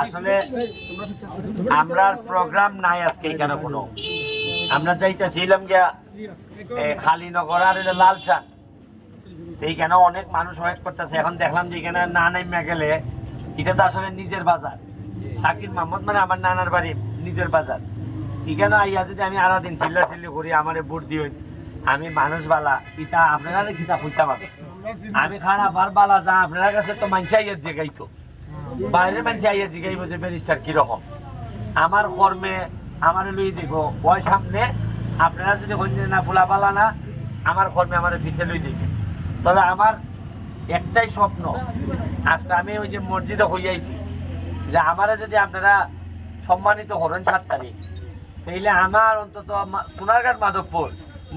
আসলে আমরা প্রোগ্রাম নাই আজকে এখানে কোনো, আমরা চাইতেছিলাম গিয়া খালিনগর আর লালচান, এইখানে অনেক মানুষ ওয়েট করতেছে। এখন দেখলাম যে এখানে না নাইমা গেলে, এটা তো আসলে নিজের বাজার, শাকির মোহাম্মদ মানে আমার নানার বাড়ি নিজের বাজার। এখানে আইয়া যদি আমি আরো দিন চিল্লাচিল্লি করি আমারে ভোট দিও, আমি মানুষ বালা ইটা আপনারা কিতা হইতে পারে, আমি খারাপ আর বালা যা আপনার কাছে তো মানুষ আইয়া জিগাইতো, বাইরের মানুষ আইয়া জিগাইব যে ব্যারিস্টার কিরকম আমার কর্মে আমার লই যাইব ওই সামনে। আপনারা যদি না ফুলা পালা না আমার কর্মে আমার পিছিয়ে লই যাইবে। তবে আমার একটাই স্বপ্ন, আজকে আমি ওই যে মসজিদে হইয়াইছি যে আমারা যদি আপনারা সম্মানিত করেন 7 তারিখ, তাইলে আমার অন্তত সোনারঘাট মাধবপুর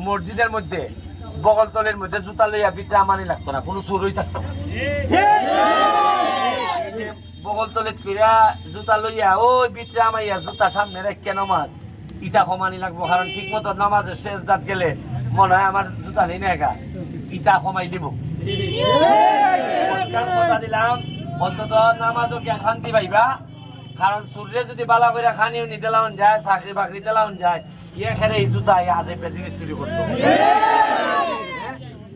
মসজিদের মধ্যে বগলতলের মধ্যে জুতা লইয়া ভিতরে আমানি লাগতো না, কোনো চুরই থাকতো না। বগলতলে ফিরা জুতা লইয়া ওই ভিতরে আমাইয়া জুতা সামনে রেখে নামাজ ইটা কমানি লাগবো, কারণ ঠিক মতো নামাজের শেষ দাঁত গেলে মনে হয় আমার জুতা নেই না একা ইটা কমাই দিব। কথা দিলাম অন্তত নামাজও কে শান্তি পাইবা, কারণ সূর্যে যদি বালা করে খানিও নিতে লাউন যায়, চাকরি বাকরিতে লাউন যায়, ইয়ে খেলে এই জুতা আজে পেদিনে চুরি করতো।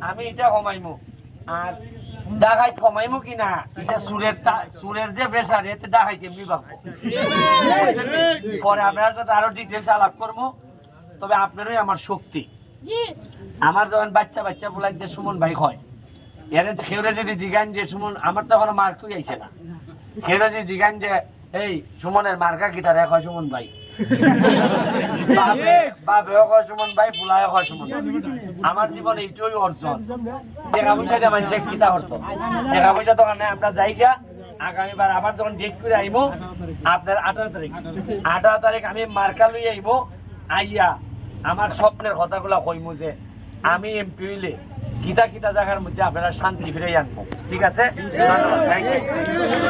আমি এটা কমাইমু, আর ডাকাই কমাইমু কিনা এটা সুরের যে প্রেসার এতে ডাকাই কেমনি ভাববো। পরে আপনার সাথে আরো ডিটেলস আলাপ করবো। তবে আপনারই আমার শক্তি, আমার যখন বাচ্চা বাচ্চা বলাই যে সুমন ভাই হয়, এর খেউরে যদি জিগান যে সুমন, আমার তো এখনো মার্কই আইছে না, খেউরে যদি জিগান যে এই সুমনের মার্কা কি তার হয় সুমন ভাই, বাবেও কয় সুমন ভাই, ফুলায়ও কয় সুমন। আমার জীবনে এইটাই অর্জন। টাকা পয়সা যে মানুষের কিতা করতো, টাকা পয়সা তো আমরা যাইগা আগামীবার আবার যখন ডেট করে আইবো আপনার 18 তারিখ আমি মার্কা লই আইবো, আইয়া আমার স্বপ্নের কথাগুলা কইমু যে আমি এমপি হইলে কিতা কিতা জায়গার মধ্যে আপনারা শান্তি ফিরে আনবো। ঠিক আছে?